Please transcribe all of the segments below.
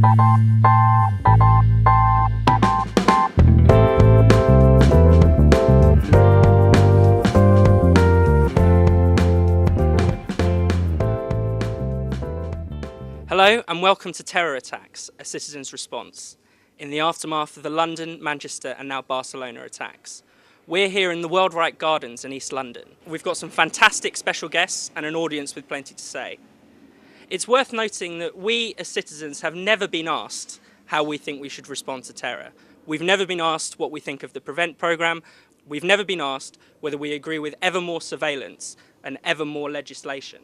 Hello and welcome to Terror Attacks, a citizen's response, in the aftermath of the London, Manchester and now Barcelona attacks. We're here in the World Right Gardens in East London. We've got some fantastic special guests and an audience with plenty to say. It's worth noting that we as citizens have never been asked how we think we should respond to terror. We've never been asked what we think of the PREVENT programme. We've never been asked whether we agree with ever more surveillance and ever more legislation.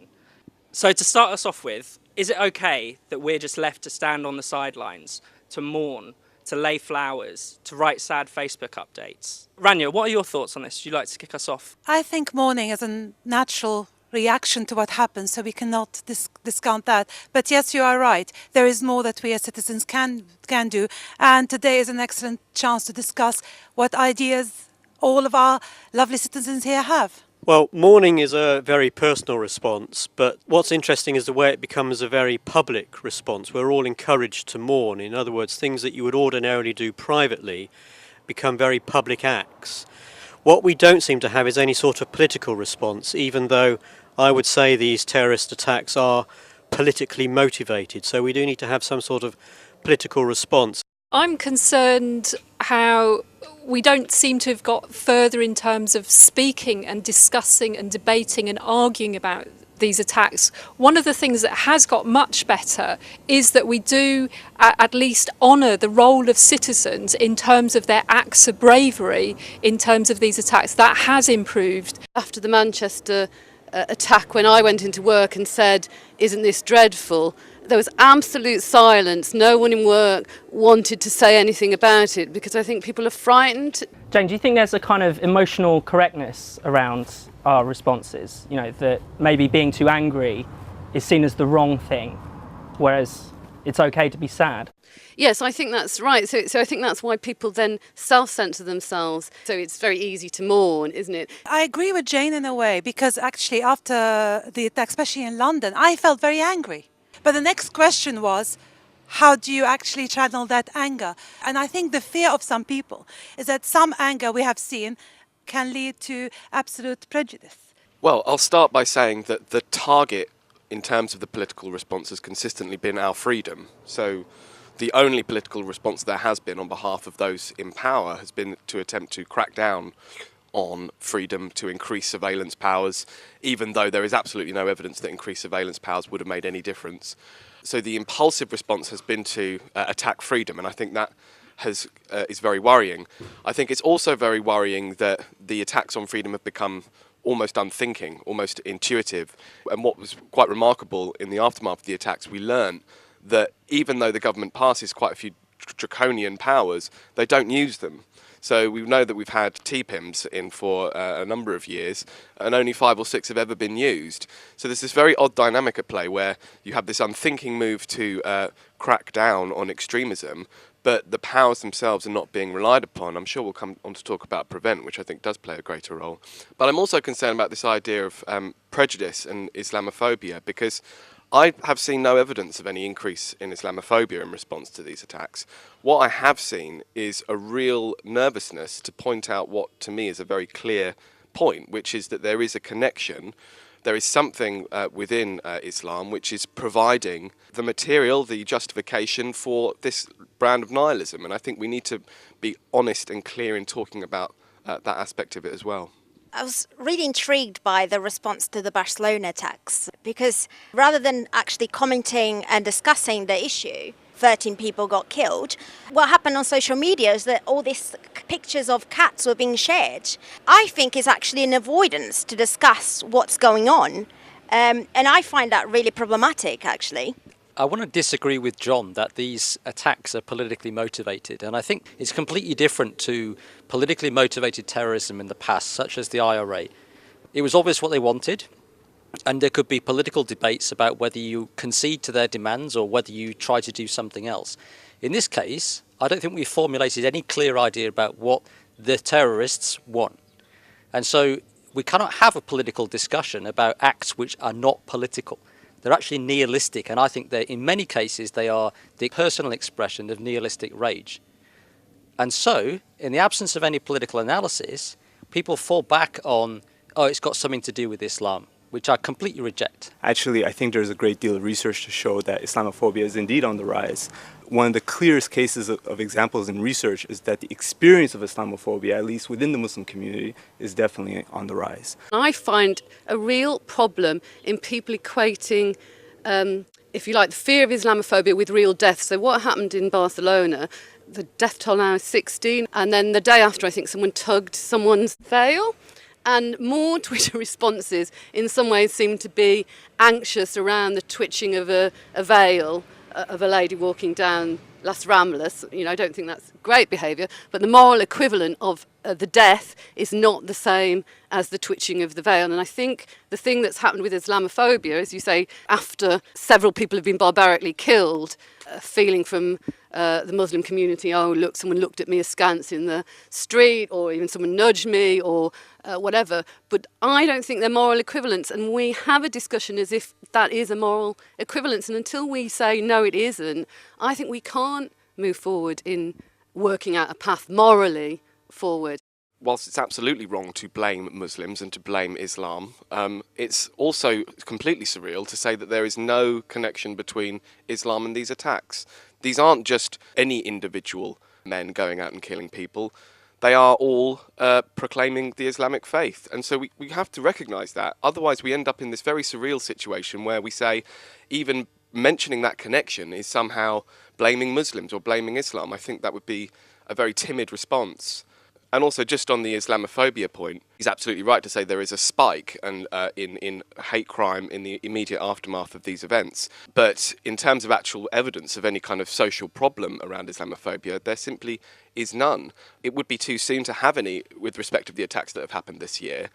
So to start us off with, is it okay that we're just left to stand on the sidelines, to mourn, to lay flowers, to write sad Facebook updates? Rania, what are your thoughts on this? Would you like to kick us off? I think mourning is a natural reaction to what happens, so we cannot discount that. But yes, you are right. There is more that we as citizens can do. And today is an excellent chance to discuss what ideas all of our lovely citizens here have. Well, mourning is a very personal response, but what's interesting is the way it becomes a very public response. We're all encouraged to mourn. In other words, things that you would ordinarily do privately become very public acts. What we don't seem to have is any sort of political response, even though I would say these terrorist attacks are politically motivated. So we do need to have some sort of political response. I'm concerned how we don't seem to have got further in terms of speaking and discussing and debating and arguing about these attacks. One of the things that has got much better is that we do at least honour the role of citizens in terms of their acts of bravery in terms of these attacks. That has improved. After the Manchester attack, when I went into work and said, "Isn't this dreadful?" there was absolute silence. No one in work wanted to say anything about it because I think people are frightened. Jane, do you think there's a kind of emotional correctness around our responses? You know, that maybe being too angry is seen as the wrong thing, whereas it's okay to be sad? Yes, I think that's right. So I think that's why people then self-censor themselves. So it's very easy to mourn, isn't it? I agree with Jane in a way, because actually after the attack, especially in London, I felt very angry. But the next question was, how do you actually channel that anger? And I think the fear of some people is that some anger we have seen can lead to absolute prejudice. Well, I'll start by saying that the target in terms of the political response has consistently been our freedom. So the only political response there has been on behalf of those in power has been to attempt to crack down on freedom, to increase surveillance powers, even though there is absolutely no evidence that increased surveillance powers would have made any difference. So the impulsive response has been to attack freedom, and I think that is very worrying. I think it's also very worrying that the attacks on freedom have become almost unthinking, almost intuitive. And what was quite remarkable in the aftermath of the attacks, we learned that even though the government passes quite a few draconian powers, they don't use them. So we know that we've had TPIMs in for a number of years, and only 5 or 6 have ever been used. So there's this very odd dynamic at play where you have this unthinking move to crack down on extremism, but the powers themselves are not being relied upon. I'm sure we'll come on to talk about PREVENT, which I think does play a greater role. But I'm also concerned about this idea of prejudice and Islamophobia, because I have seen no evidence of any increase in Islamophobia in response to these attacks. What I have seen is a real nervousness to point out what to me is a very clear point, which is that there is a connection. There is something within Islam which is providing the material, the justification for this brand of nihilism. And I think we need to be honest and clear in talking about that aspect of it as well. I was really intrigued by the response to the Barcelona attacks, because rather than actually commenting and discussing the issue, 13 people got killed, what happened on social media is that all these pictures of cats were being shared. I think it's actually an avoidance to discuss what's going on, and I find that really problematic, actually. I want to disagree with John that these attacks are politically motivated, and I think it's completely different to politically motivated terrorism in the past, such as the IRA. It was obvious what they wanted, and there could be political debates about whether you concede to their demands or whether you try to do something else. In this case, I don't think we've formulated any clear idea about what the terrorists want. And so we cannot have a political discussion about acts which are not political. they're actually nihilistic, and I think that in many cases they are the personal expression of nihilistic rage. And so, in the absence of any political analysis, people fall back on, oh, it's got something to do with Islam, which I completely reject. Actually, I think there's a great deal of research to show that Islamophobia is indeed on the rise. One of the clearest cases of examples in research is that the experience of Islamophobia, at least within the Muslim community, is definitely on the rise. I find a real problem in people equating, if you like, the fear of Islamophobia with real death. So what happened in Barcelona, the death toll now is 16, and then the day after I think someone tugged someone's veil. And more Twitter responses in some ways seem to be anxious around the twitching of a veil of a lady walking down Las Ramblas. I don't think that's great behaviour, but the moral equivalent of the death is not the same as the twitching of the veil. And I think the thing that's happened with Islamophobia, as you say, after several people have been barbarically killed, feeling from the Muslim community, oh, look, someone looked at me askance in the street, or even someone nudged me, or whatever. But I don't think they're moral equivalents, and we have a discussion as if that is a moral equivalence. And until we say, no, it isn't, I think we can't move forward in working out a path morally forward. Whilst it's absolutely wrong to blame Muslims and to blame Islam, it's also completely surreal to say that there is no connection between Islam and these attacks. These aren't just any individual men going out and killing people. They are all proclaiming the Islamic faith. And so we have to recognise that. Otherwise, we end up in this very surreal situation where we say even mentioning that connection is somehow blaming Muslims or blaming Islam. I think that would be a very timid response. And also, just on the Islamophobia point, he's absolutely right to say there is a spike in hate crime in the immediate aftermath of these events. But in terms of actual evidence of any kind of social problem around Islamophobia, there simply is none. It would be too soon to have any with respect to the attacks that have happened this year.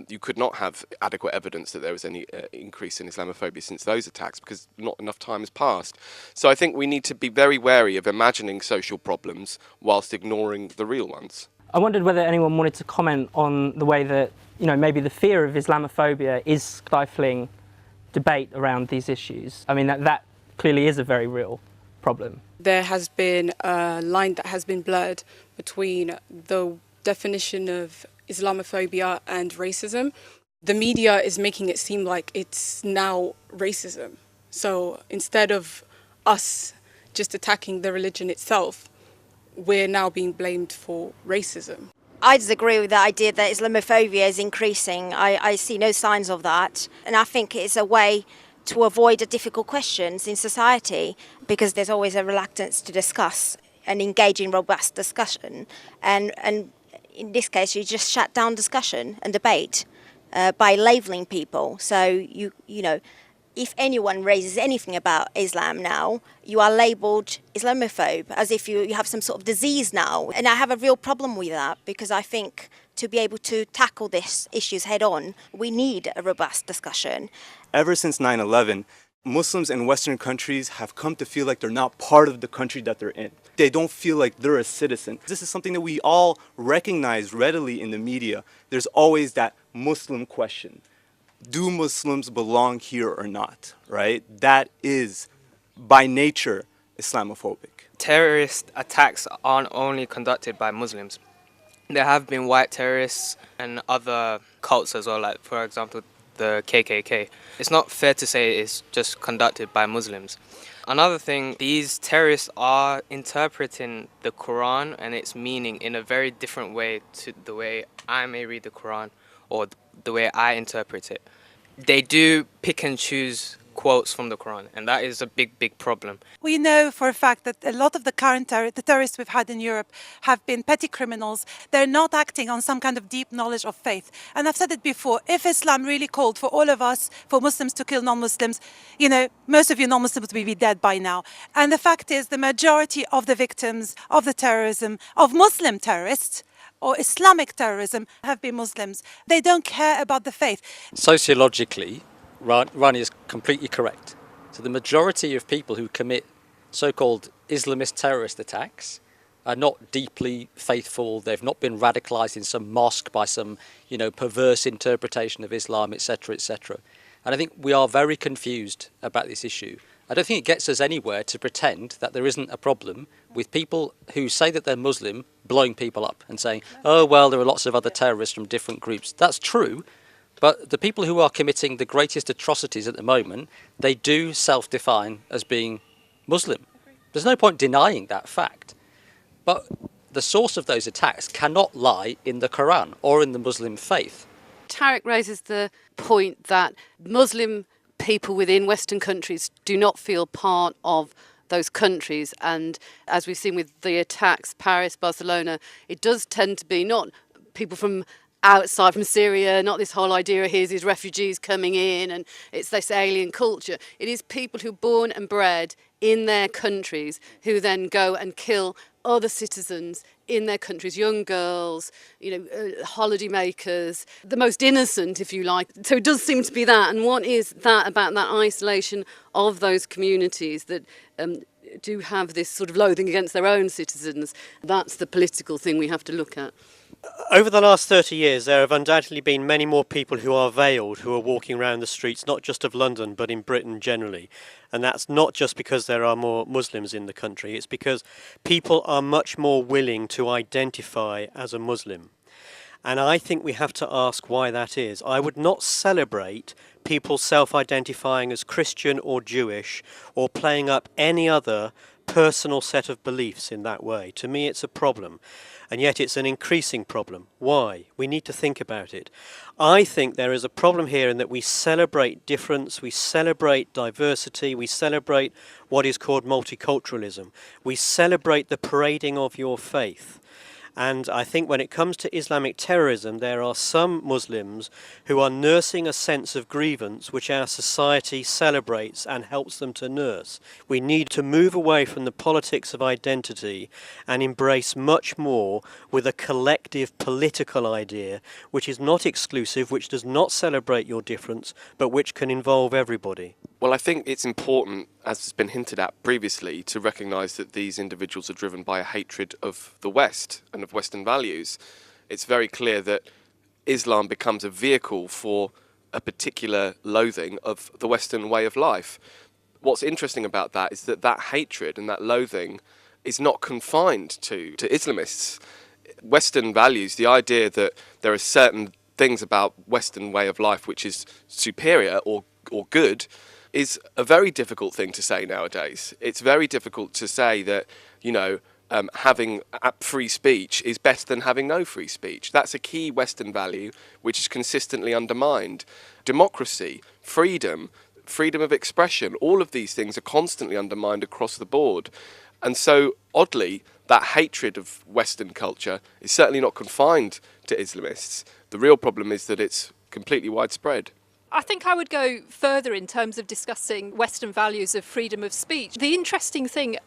You could not have adequate evidence that there was any increase in Islamophobia since those attacks because not enough time has passed. So I think we need to be very wary of imagining social problems whilst ignoring the real ones. I wondered whether anyone wanted to comment on the way that, maybe the fear of Islamophobia is stifling debate around these issues. I mean, that clearly is a very real problem. There has been a line that has been blurred between the definition of Islamophobia and racism. The media is making it seem like it's now racism. So instead of us just attacking the religion itself, we're now being blamed for racism. I disagree with the idea that Islamophobia is increasing. I see no signs of that. And I think it's a way to avoid the difficult questions in society because there's always a reluctance to discuss and engage in robust discussion. And in this case, you just shut down discussion and debate by labelling people. So, you know, if anyone raises anything about Islam now, you are labelled Islamophobe, as if you have some sort of disease now. And I have a real problem with that because I think to be able to tackle these issues head on, we need a robust discussion. Ever since 9/11, Muslims in Western countries have come to feel like they're not part of the country that they're in. They don't feel like they're a citizen. This is something that we all recognize readily in the media. There's always that Muslim question. Do Muslims belong here or not, right? That is, by nature, Islamophobic. Terrorist attacks aren't only conducted by Muslims. There have been white terrorists and other cults as well, like, for example, the KKK. It's not fair to say it's just conducted by Muslims. Another thing, these terrorists are interpreting the Quran and its meaning in a very different way to the way I may read the Quran or the way I interpret it. They do pick and choose quotes from the Quran, and that is a big, big problem. We know for a fact that a lot of the current terrorists we've had in Europe have been petty criminals. They're not acting on some kind of deep knowledge of faith. And I've said it before, if Islam really called for all of us, for Muslims to kill non-Muslims, you know, most of you non-Muslims would be dead by now. And the fact is the majority of the victims of the terrorism, of Muslim terrorists, or Islamic terrorism have been Muslims. They don't care about the faith. Sociologically, Rani is completely correct. So the majority of people who commit so-called Islamist terrorist attacks are not deeply faithful. They've not been radicalized in some mosque by some, perverse interpretation of Islam, etc., etc. And I think we are very confused about this issue. I don't think it gets us anywhere to pretend that there isn't a problem with people who say that they're Muslim blowing people up and saying, oh, well, there are lots of other terrorists from different groups. That's true, but the people who are committing the greatest atrocities at the moment, they do self-define as being Muslim. There's no point denying that fact. But the source of those attacks cannot lie in the Quran or in the Muslim faith. Tarek raises the point that Muslim people within Western countries do not feel part of those countries, and as we've seen with the attacks, Paris, Barcelona, it does tend to be not people from outside, from Syria, not this whole idea of here's these refugees coming in and it's this alien culture. It is people who are born and bred in their countries who then go and kill other citizens in their countries, young girls, holiday makers, the most innocent, if you like. So it does seem to be that. And what is that about that isolation of those communities that do have this sort of loathing against their own citizens? That's the political thing we have to look at. Over the last 30 years, there have undoubtedly been many more people who are veiled, who are walking around the streets, not just of London, but in Britain generally. And that's not just because there are more Muslims in the country, it's because people are much more willing to identify as a Muslim. And I think we have to ask why that is. I would not celebrate people self-identifying as Christian or Jewish or playing up any other personal set of beliefs in that way. To me, it's a problem. And yet it's an increasing problem. Why? We need to think about it. I think there is a problem here in that we celebrate difference, we celebrate diversity, we celebrate what is called multiculturalism. We celebrate the parading of your faith. And I think when it comes to Islamic terrorism, there are some Muslims who are nursing a sense of grievance which our society celebrates and helps them to nurse. We need to move away from the politics of identity and embrace much more with a collective political idea which is not exclusive, which does not celebrate your difference, but which can involve everybody. Well, I think it's important, as has been hinted at previously, to recognise that these individuals are driven by a hatred of the West and of Western values. It's very clear that Islam becomes a vehicle for a particular loathing of the Western way of life. What's interesting about that is that that hatred and that loathing is not confined to Islamists. Western values, the idea that there are certain things about Western way of life which is superior or good, is a very difficult thing to say nowadays. It's very difficult to say that, having free speech is better than having no free speech. That's a key Western value which is consistently undermined. Democracy, freedom of expression, all of these things are constantly undermined across the board. And so, oddly, that hatred of Western culture is certainly not confined to Islamists. The real problem is that it's completely widespread. I think I would go further in terms of discussing Western values of freedom of speech. The interesting thing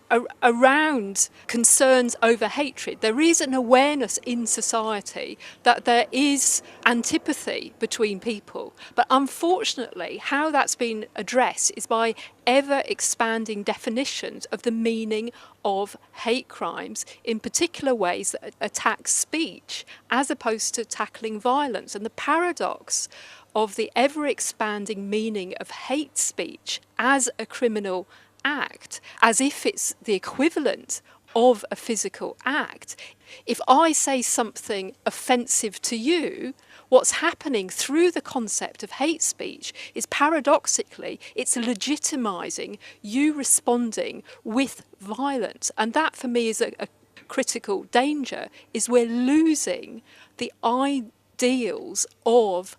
around concerns over hatred, there is an awareness in society that there is antipathy between people. But unfortunately, how that's been addressed is by ever expanding definitions of the meaning of hate crimes, in particular ways that attack speech, as opposed to tackling violence. And the paradox of the ever-expanding meaning of hate speech as a criminal act, as if it's the equivalent of a physical act. If I say something offensive to you, what's happening through the concept of hate speech is paradoxically, it's legitimising you responding with violence. And that for me is a critical danger, is we're losing the ideals of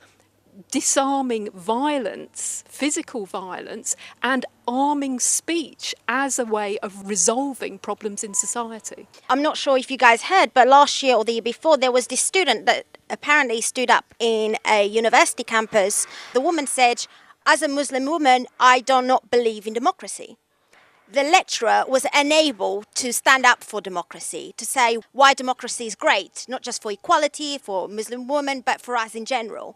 disarming violence, physical violence, and arming speech as a way of resolving problems in society. I'm not sure if you guys heard, but last year or the year before, there was this student that apparently stood up in a university campus. The woman said, as a Muslim woman, I do not believe in democracy. The lecturer was unable to stand up for democracy, to say why democracy is great, not just for equality, for Muslim women, but for us in general.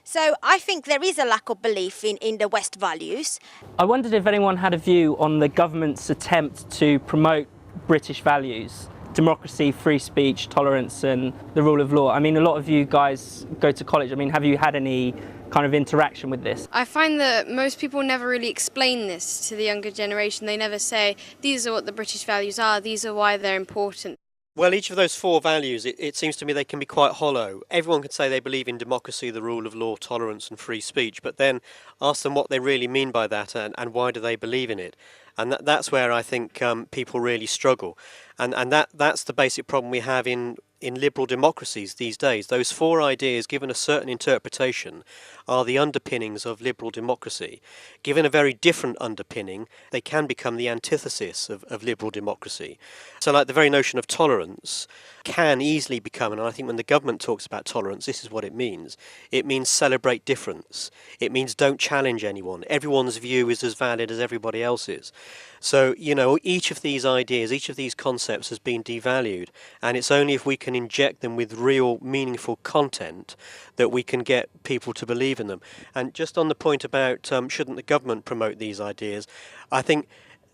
So I think there is a lack of belief in the West values. I wondered if anyone had a view on the government's attempt to promote British values democracy, free speech, tolerance and the rule of law. I mean, a lot of you guys go to college. I mean, have you had any kind of interaction with this? I find that most people never really explain this to the younger generation. They never say, these are what the British values are, these are why they're important. Well, each of those four values, it seems to me they can be quite hollow. Everyone can say they believe in democracy, the rule of law, tolerance and free speech, but then ask them what they really mean by that and why do they believe in it. And that's where I think people really struggle. And that's the basic problem we have in liberal democracies these days. Those four ideas, given a certain interpretation, are the underpinnings of liberal democracy. Given a very different underpinning, they can become the antithesis of liberal democracy. So like the very notion of tolerance can easily become, and I think when the government talks about tolerance, this is what it means. It means celebrate difference. It means don't challenge anyone. Everyone's view is as valid as everybody else's. So, you know, each of these ideas, each of these concepts has been devalued, and it's only if we can inject them with real meaningful content that we can get people to believe in them. And just on the point about shouldn't the government promote these ideas, I think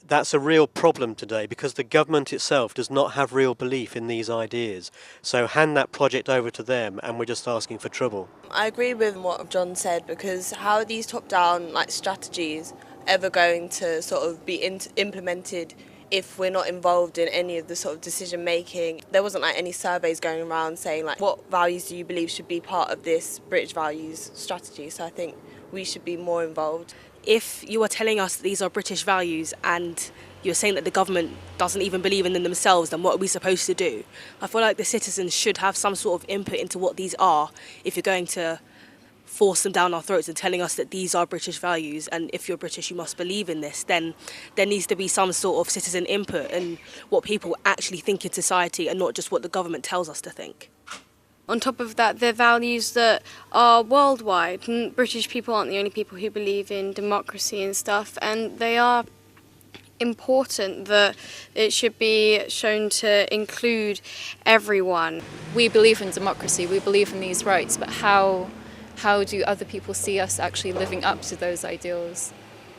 that's a real problem today because the government itself does not have real belief in these ideas. So hand that project over to them and we're just asking for trouble. I agree with what John said, because how are these top-down strategies ever going to sort of be implemented if we're not involved in any of the sort of decision making? There wasn't any surveys going around saying what values do you believe should be part of this British values strategy. So I think we should be more involved. If you are telling us that these are British values and you're saying that the government doesn't even believe in them themselves, then what are we supposed to do? I feel like the citizens should have some sort of input into what these are if you're going to force them down our throats and telling us that these are British values, and if you're British you must believe in this. Then there needs to be some sort of citizen input in what people actually think in society and not just what the government tells us to think. On top of that, they're values that are worldwide. British people aren't the only people who believe in democracy and stuff, and they are important that it should be shown to include everyone. We believe in democracy, we believe in these rights, but how do other people see us actually living up to those ideals?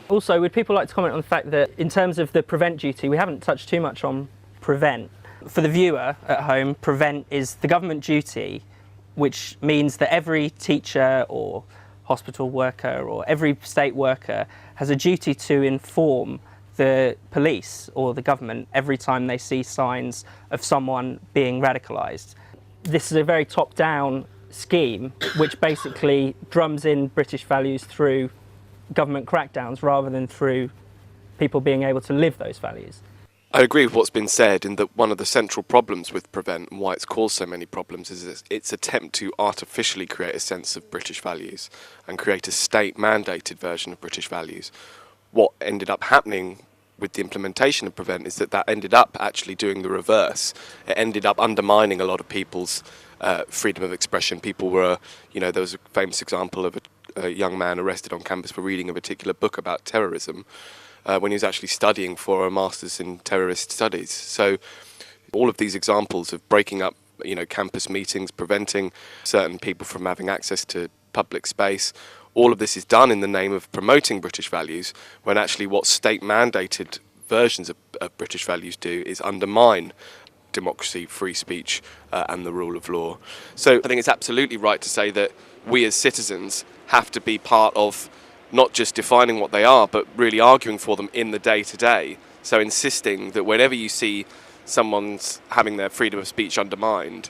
Also, would people like to comment on the fact that in terms of the prevent duty, we haven't touched too much on prevent. For the viewer at home, prevent is the government duty, which means that every teacher or hospital worker or every state worker has a duty to inform the police or the government every time they see signs of someone being radicalised. This is a very top-down scheme which basically drums in British values through government crackdowns rather than through people being able to live those values. I agree with what's been said in that one of the central problems with Prevent and why it's caused so many problems is its attempt to artificially create a sense of British values and create a state-mandated version of British values. What ended up happening with the implementation of Prevent is that ended up actually doing the reverse. It ended up undermining a lot of people's freedom of expression. People were, there was a famous example of a young man arrested on campus for reading a particular book about terrorism when he was actually studying for a master's in terrorist studies. So all of these examples of breaking up, campus meetings, preventing certain people from having access to public space, all of this is done in the name of promoting British values, when actually what state-mandated versions of British values do is undermine democracy, free speech, and the rule of law. So I think it's absolutely right to say that we as citizens have to be part of not just defining what they are, but really arguing for them in the day-to-day. So insisting that whenever you see someone's having their freedom of speech undermined,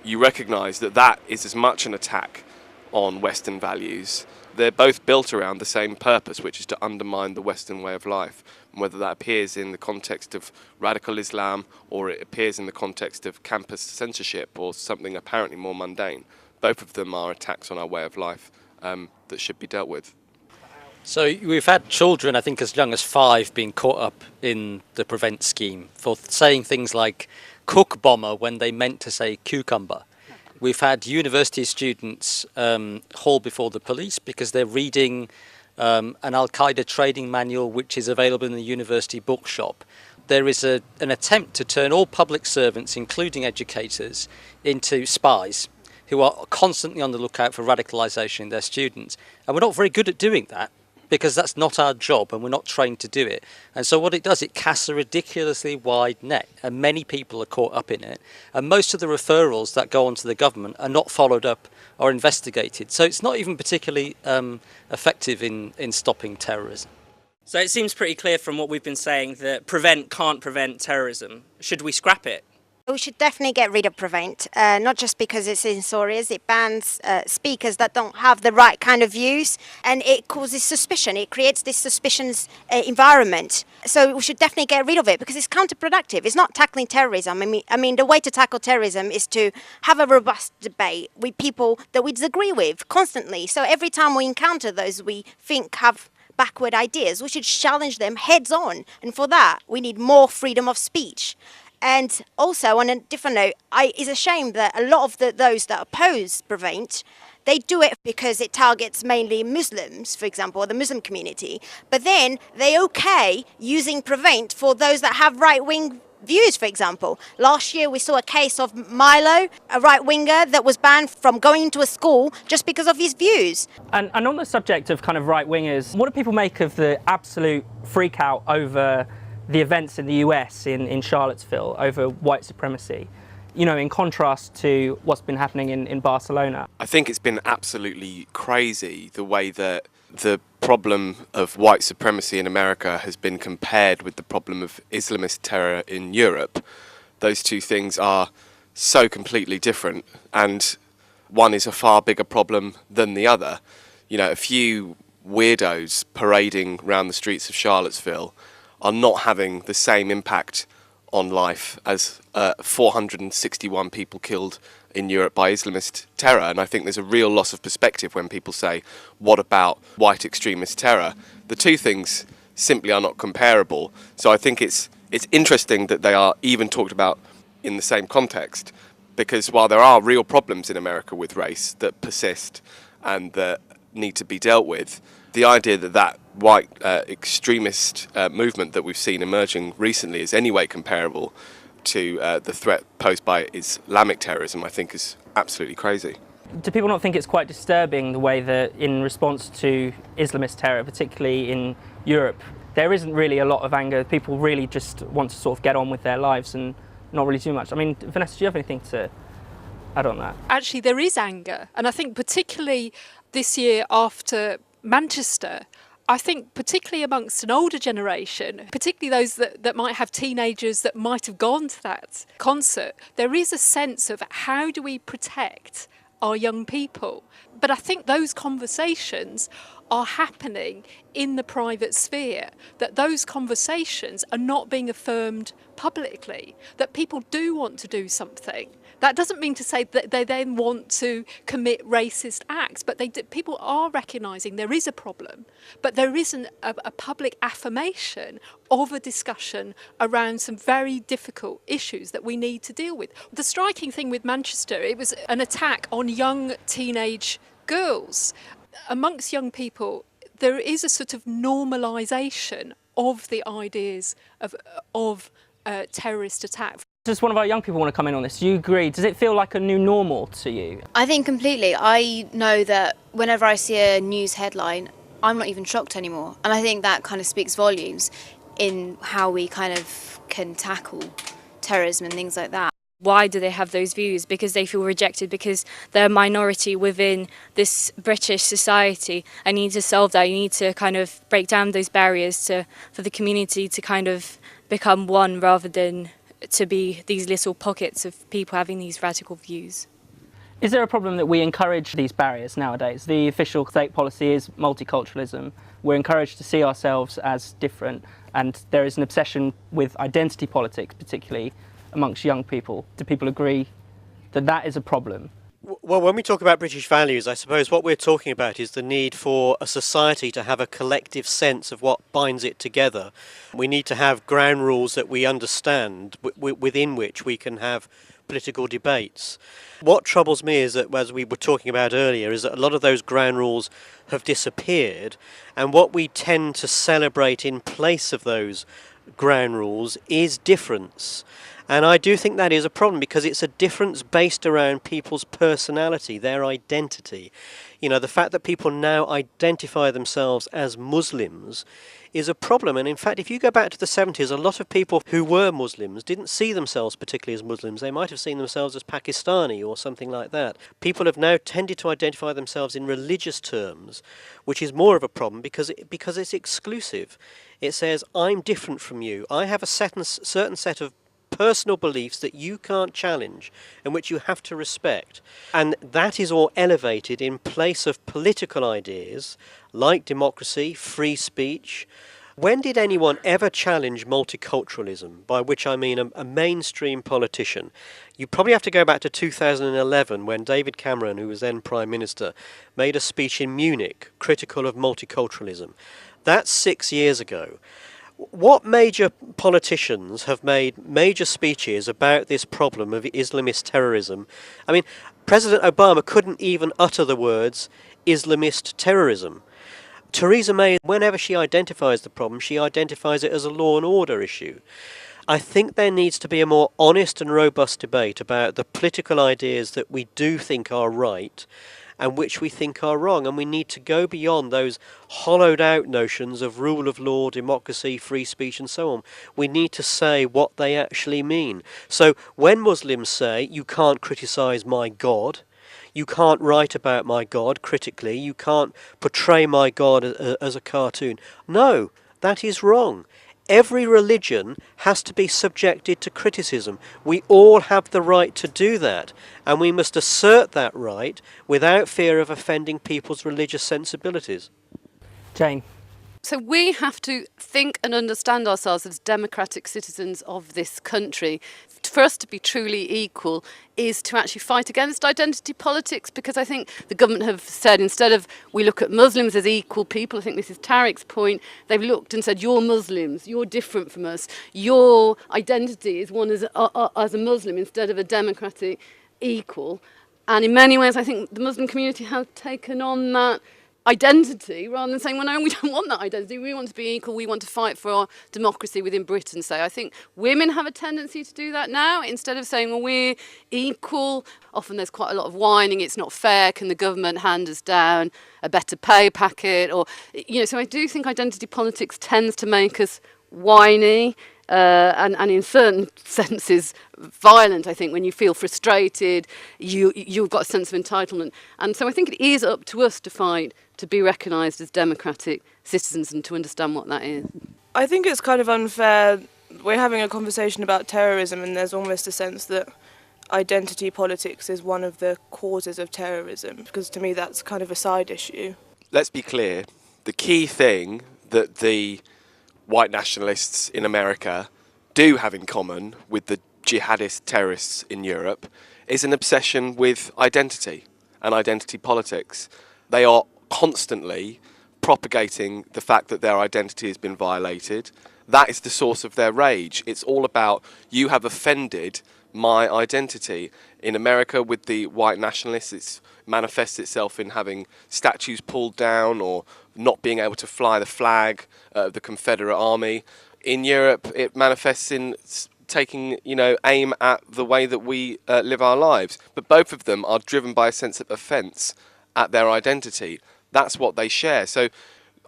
you recognise that that is as much an attack on Western values. They're both built around the same purpose, which is to undermine the Western way of life. And whether that appears in the context of radical Islam or it appears in the context of campus censorship or something apparently more mundane, both of them are attacks on our way of life that should be dealt with. So we've had children, I think as young as 5, being caught up in the Prevent scheme for saying things like cook bomber when they meant to say cucumber. We've had university students hauled before the police because they're reading an Al-Qaeda training manual which is available in the university bookshop. There is an attempt to turn all public servants, including educators, into spies who are constantly on the lookout for radicalisation in their students. And we're not very good at doing that, because that's not our job and we're not trained to do it. And so what it does, it casts a ridiculously wide net, and many people are caught up in it. And most of the referrals that go on to the government are not followed up or investigated. So it's not even particularly effective in stopping terrorism. So it seems pretty clear from what we've been saying that prevent can't prevent terrorism. Should we scrap it? We should definitely get rid of Prevent, not just because it's censorious, it bans speakers that don't have the right kind of views, and it causes suspicion, it creates this suspicious environment. So we should definitely get rid of it because it's counterproductive. It's not tackling terrorism. I mean, the way to tackle terrorism is to have a robust debate with people that we disagree with constantly. So every time we encounter those we think have backward ideas, we should challenge them heads on, and for that we need more freedom of speech. And also, on a different note, it's a shame that a lot of those that oppose Prevent, they do it because it targets mainly Muslims, for example, or the Muslim community. But then they okay using Prevent for those that have right-wing views, for example. Last year we saw a case of Milo, a right-winger that was banned from going into a school just because of his views. And on the subject of kind of right-wingers, what do people make of the absolute freak out over the events in the US in Charlottesville over white supremacy, you know, in contrast to what's been happening in Barcelona? I think it's been absolutely crazy the way that the problem of white supremacy in America has been compared with the problem of Islamist terror in Europe. Those two things are so completely different, and one is a far bigger problem than the other. You know, a few weirdos parading around the streets of Charlottesville are not having the same impact on life as 461 people killed in Europe by Islamist terror. And I think there's a real loss of perspective when people say, what about white extremist terror? The two things simply are not comparable. So I think it's interesting that they are even talked about in the same context, because while there are real problems in America with race that persist and that need to be dealt with, the idea that white extremist movement that we've seen emerging recently is anyway comparable to the threat posed by Islamic terrorism, I think is absolutely crazy. Do people not think it's quite disturbing the way that in response to Islamist terror, particularly in Europe, there isn't really a lot of anger? People really just want to sort of get on with their lives and not really do much. I mean, Vanessa, do you have anything to add on that? Actually, there is anger, and I think particularly this year after Manchester, I think particularly amongst an older generation, particularly those that might have teenagers that might have gone to that concert, there is a sense of how do we protect our young people? But I think those conversations are happening in the private sphere, that those conversations are not being affirmed publicly, that people do want to do something. That doesn't mean to say that they then want to commit racist acts, but people are recognising there is a problem, but there isn't a public affirmation of a discussion around some very difficult issues that we need to deal with. The striking thing with Manchester, it was an attack on young teenage girls. Amongst young people, there is a sort of normalisation of the ideas of terrorist attack. Does one of our young people want to come in on this? Do you agree? Does it feel like a new normal to you? I think completely. I know that whenever I see a news headline, I'm not even shocked anymore. And I think that kind of speaks volumes in how we kind of can tackle terrorism and things like that. Why do they have those views? Because they feel rejected, because they're a minority within this British society. I need to solve that. You need to kind of break down those barriers for the community to kind of become one rather than to be these little pockets of people having these radical views. Is there a problem that we encourage these barriers nowadays? The official state policy is multiculturalism. We're encouraged to see ourselves as different, and there is an obsession with identity politics, particularly amongst young people. Do people agree that that is a problem? Well, when we talk about British values, I suppose what we're talking about is the need for a society to have a collective sense of what binds it together. We need to have ground rules that we understand, within which we can have political debates. What troubles me is that, as we were talking about earlier, is that a lot of those ground rules have disappeared, and what we tend to celebrate in place of those ground rules is difference. And I do think that is a problem because it's a difference based around people's personality, their identity. You know, the fact that people now identify themselves as Muslims is a problem. And in fact, if you go back to the 70s, a lot of people who were Muslims didn't see themselves particularly as Muslims. They might have seen themselves as Pakistani or something like that. People have now tended to identify themselves in religious terms, which is more of a problem because it's exclusive. It says, I'm different from you. I have a certain set of personal beliefs that you can't challenge and which you have to respect. And that is all elevated in place of political ideas like democracy, free speech. When did anyone ever challenge multiculturalism, by which I mean a mainstream politician? You probably have to go back to 2011 when David Cameron, who was then Prime Minister, made a speech in Munich critical of multiculturalism. That's 6 years ago. What major politicians have made major speeches about this problem of Islamist terrorism? I mean, President Obama couldn't even utter the words Islamist terrorism. Theresa May, whenever she identifies the problem, she identifies it as a law and order issue. I think there needs to be a more honest and robust debate about the political ideas that we do think are right and which we think are wrong. And we need to go beyond those hollowed out notions of rule of law, democracy, free speech and so on. We need to say what they actually mean. So when Muslims say, you can't criticise my God, you can't write about my God critically, you can't portray my God as a cartoon. No, that is wrong. Every religion has to be subjected to criticism. We all have the right to do that, and we must assert that right without fear of offending people's religious sensibilities. Jane. So we have to think and understand ourselves as democratic citizens of this country. For us to be truly equal is to actually fight against identity politics, because I think the government have said, instead of we look at Muslims as equal people, I think this is Tariq's point, they've looked and said, you're Muslims, you're different from us, your identity is one as a Muslim instead of a democratic equal. And in many ways I think the Muslim community has taken on that identity rather than saying, well, no, we don't want that identity, we want to be equal, we want to fight for our democracy within Britain. So I think women have a tendency to do that now, instead of saying, well, we're equal. Often there's quite a lot of whining, it's not fair, can the government hand us down a better pay packet, or, you know, so I do think identity politics tends to make us whiny, and in certain senses violent. I think when you feel frustrated, you've got a sense of entitlement. And so I think it is up to us to fight to be recognised as democratic citizens and to understand what that is. I think it's kind of unfair. We're having a conversation about terrorism and there's almost a sense that identity politics is one of the causes of terrorism, because to me that's kind of a side issue. Let's be clear. The key thing that the white nationalists in America do have in common with the jihadist terrorists in Europe is an obsession with identity and identity politics. They are constantly propagating the fact that their identity has been violated. That is the source of their rage. It's all about, you have offended my identity. In America, with the white nationalists, it manifests itself in having statues pulled down or not being able to fly the flag of the Confederate Army. In Europe, it manifests in taking, aim at the way that we live our lives. But both of them are driven by a sense of offence at their identity. That's what they share. So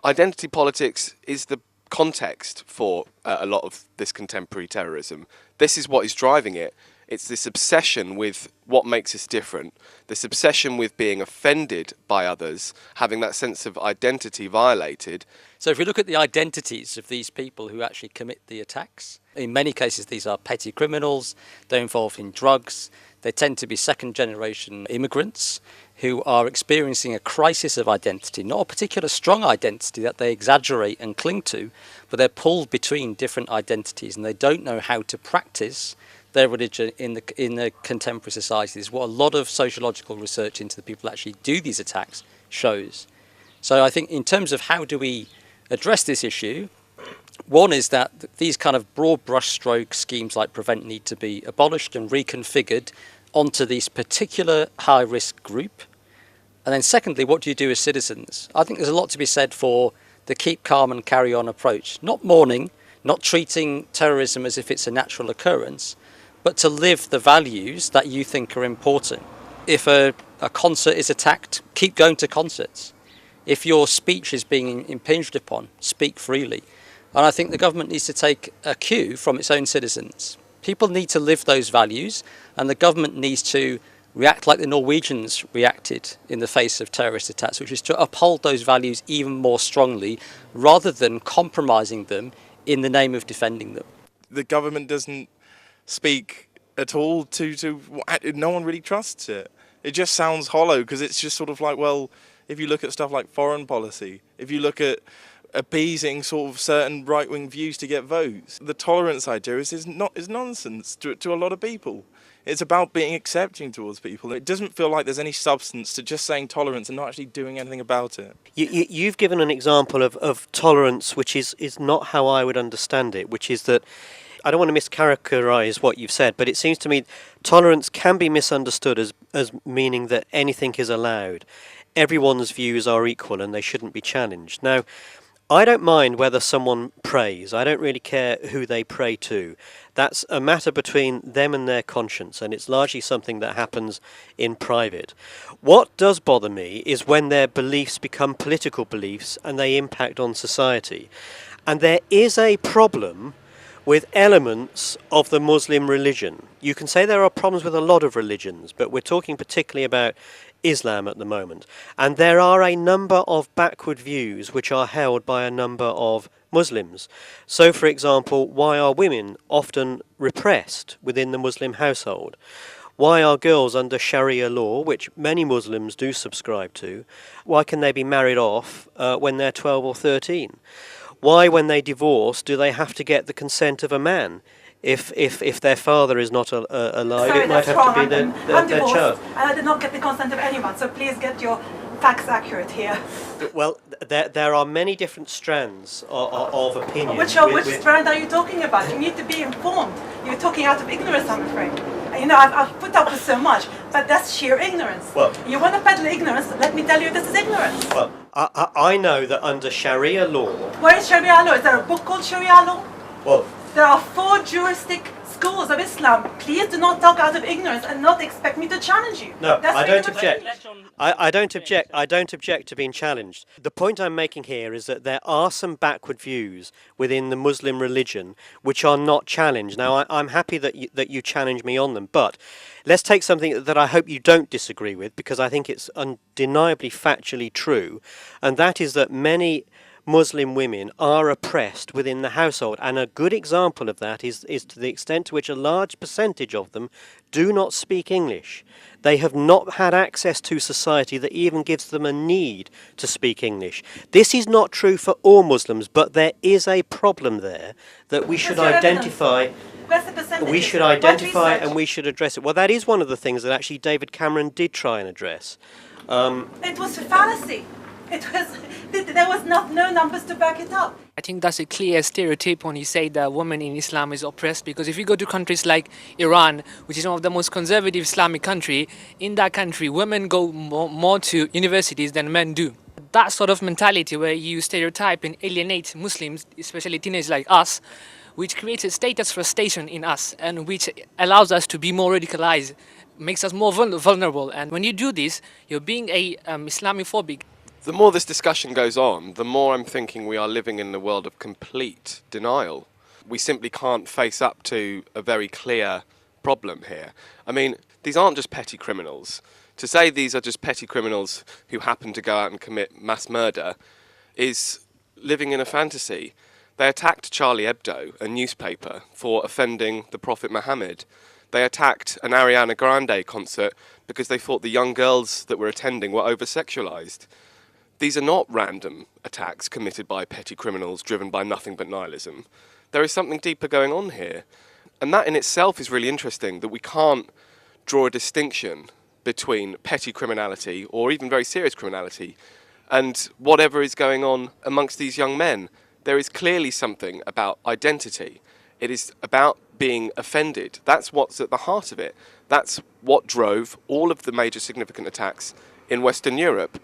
identity politics is the context for a lot of this contemporary terrorism. This is what is driving it. It's this obsession with what makes us different, this obsession with being offended by others, having that sense of identity violated. So if we look at the identities of these people who actually commit the attacks, in many cases these are petty criminals, they're involved in drugs, they tend to be second-generation immigrants who are experiencing a crisis of identity, not a particular strong identity that they exaggerate and cling to, but they're pulled between different identities and they don't know how to practice their religion in the contemporary society. Is what a lot of sociological research into the people who actually do these attacks shows. So I think in terms of how do we address this issue, one is that these kind of broad brushstroke schemes like Prevent need to be abolished and reconfigured onto this particular high-risk group. And then secondly, what do you do as citizens? I think there's a lot to be said for the keep calm and carry on approach. Not mourning, not treating terrorism as if it's a natural occurrence, but to live the values that you think are important. If a concert is attacked, keep going to concerts. If your speech is being impinged upon, speak freely. And I think the government needs to take a cue from its own citizens. People need to live those values, and the government needs to react like the Norwegians reacted in the face of terrorist attacks, which is to uphold those values even more strongly, rather than compromising them in the name of defending them. The government doesn't speak at all no one really trusts it. It just sounds hollow, because it's just sort of like, well, if you look at stuff like foreign policy, if you look at appeasing sort of certain right-wing views to get votes, the tolerance idea is nonsense to a lot of people. It's about being accepting towards people. It doesn't feel like there's any substance to just saying tolerance and not actually doing anything about it. You've given an example of tolerance which is not how I would understand it, which is that, I don't want to mischaracterise what you've said, but it seems to me tolerance can be misunderstood as meaning that anything is allowed. Everyone's views are equal and they shouldn't be challenged. Now, I don't mind whether someone prays. I don't really care who they pray to. That's a matter between them and their conscience, and it's largely something that happens in private. What does bother me is when their beliefs become political beliefs and they impact on society. And there is a problem with elements of the Muslim religion. You can say there are problems with a lot of religions, but we're talking particularly about Islam at the moment. And there are a number of backward views which are held by a number of Muslims. So, for example, why are women often repressed within the Muslim household? Why are girls under Sharia law, which many Muslims do subscribe to, why can they be married off when they're 12 or 13? Why, when they divorce, do they have to get the consent of a man? If their father is not alive, Sorry, it might have wrong. to be their child. And I did not get the consent of anyone, so please get your facts accurate here. Well, there are many different strands of opinion. Which strand are you talking about? You need to be informed. You're talking out of ignorance, I'm afraid. You know, I've put up with so much, but that's sheer ignorance. Well, you want to peddle ignorance, let me tell you this is ignorance. Well, I know that under Sharia law... Where is Sharia law? Is there a book called Sharia law? Well, there are 4 juristic schools of Islam. Please do not talk out of ignorance and not expect me to challenge you. No, that's I don't object. I don't object. I don't object to being challenged. The point I'm making here is that there are some backward views within the Muslim religion which are not challenged. Now, I'm happy that you challenge me on them, but let's take something that I hope you don't disagree with, because I think it's undeniably factually true, and that is that many Muslim women are oppressed within the household, and a good example of that is to the extent to which a large percentage of them do not speak English. They have not had access to society that even gives them a need to speak English. This is not true for all Muslims, but there is a problem there that we should identify. We should identify and we should address it. Well, that is one of the things that actually David Cameron did try and address. It was a fallacy. There was no numbers to back it up. I think that's a clear stereotype when you say that women in Islam is oppressed, because if you go to countries like Iran, which is one of the most conservative Islamic country, in that country women go more to universities than men do. That sort of mentality where you stereotype and alienate Muslims, especially teenagers like us, which creates a status frustration in us and which allows us to be more radicalized, makes us more vulnerable. And when you do this, you're being a Islamophobic. The more this discussion goes on, the more I'm thinking we are living in a world of complete denial. We simply can't face up to a very clear problem here. I mean, these aren't just petty criminals. To say these are just petty criminals who happen to go out and commit mass murder is living in a fantasy. They attacked Charlie Hebdo, a newspaper, for offending the Prophet Muhammad. They attacked an Ariana Grande concert because they thought the young girls that were attending were over-sexualized. These are not random attacks committed by petty criminals driven by nothing but nihilism. There is something deeper going on here. And that in itself is really interesting, that we can't draw a distinction between petty criminality or even very serious criminality and whatever is going on amongst these young men. There is clearly something about identity. It is about being offended. That's what's at the heart of it. That's what drove all of the major significant attacks in Western Europe.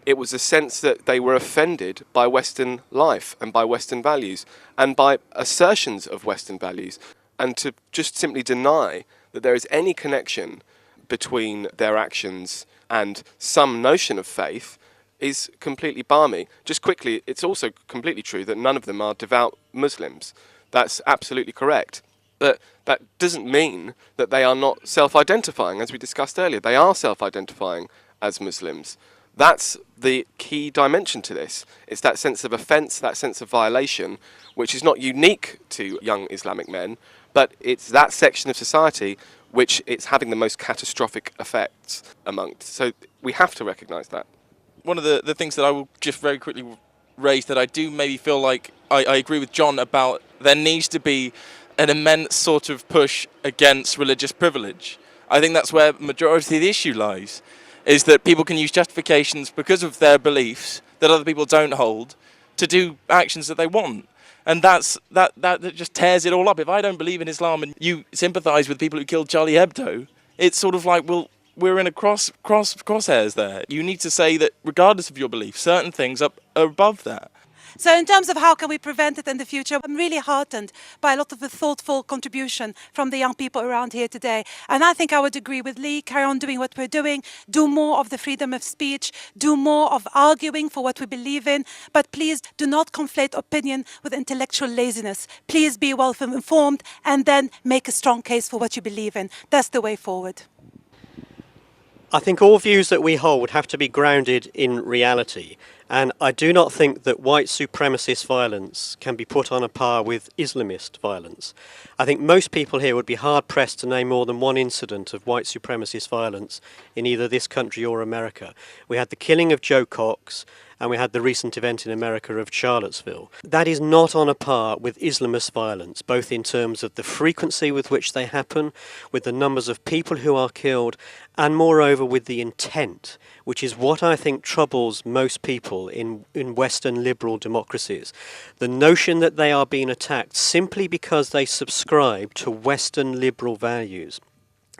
It was a sense that they were offended by Western life and by Western values and by assertions of Western values. And to just simply deny that there is any connection between their actions and some notion of faith is completely balmy. Just quickly, it's also completely true that none of them are devout Muslims. That's absolutely correct. But that doesn't mean that they are not self-identifying, as we discussed earlier. They are self-identifying as Muslims. That's the key dimension to this. It's that sense of offence, that sense of violation, which is not unique to young Islamic men, but it's that section of society which it's having the most catastrophic effects amongst. So we have to recognise that. One of the things that I will just very quickly raise that I do maybe feel like I agree with John about, there needs to be an immense sort of push against religious privilege. I think that's where the majority of the issue lies, is that people can use justifications because of their beliefs that other people don't hold to do actions that they want. And that just tears it all up. If I don't believe in Islam and you sympathise with people who killed Charlie Hebdo, it's sort of like, well, we're in a crosshairs there. You need to say that regardless of your belief, certain things are above that. So in terms of how can we prevent it in the future, I'm really heartened by a lot of the thoughtful contribution from the young people around here today. And I think I would agree with Lee, carry on doing what we're doing, do more of the freedom of speech, do more of arguing for what we believe in, but please do not conflate opinion with intellectual laziness. Please be well informed and then make a strong case for what you believe in. That's the way forward. I think all views that we hold have to be grounded in reality. And I do not think that white supremacist violence can be put on a par with Islamist violence. I think most people here would be hard-pressed to name more than one incident of white supremacist violence in either this country or America. We had the killing of Joe Cox, and we had the recent event in America of Charlottesville. That is not on a par with Islamist violence, both in terms of the frequency with which they happen, with the numbers of people who are killed, and moreover with the intent, which is what I think troubles most people in Western liberal democracies. The notion that they are being attacked simply because they subscribe to Western liberal values.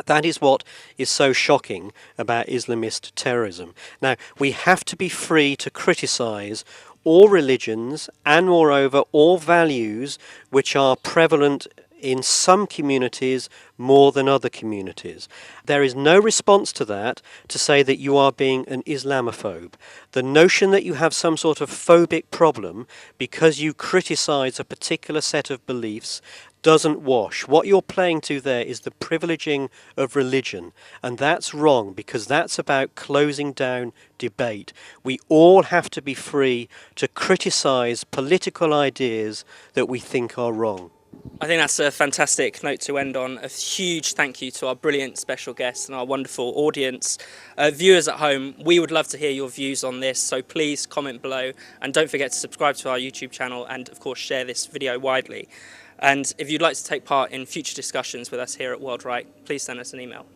That is what is so shocking about Islamist terrorism. Now, we have to be free to criticise all religions and, moreover, all values which are prevalent in some communities more than other communities. There is no response to that to say that you are being an Islamophobe. The notion that you have some sort of phobic problem because you criticise a particular set of beliefs doesn't wash. What you're playing to there is the privileging of religion, and that's wrong because that's about closing down debate. We all have to be free to criticise political ideas that we think are wrong. I think that's a fantastic note to end on. A huge thank you to our brilliant special guests and our wonderful audience. Viewers at home, we would love to hear your views on this, so please comment below and don't forget to subscribe to our YouTube channel and of course share this video widely. And if you'd like to take part in future discussions with us here at World Right, please send us an email.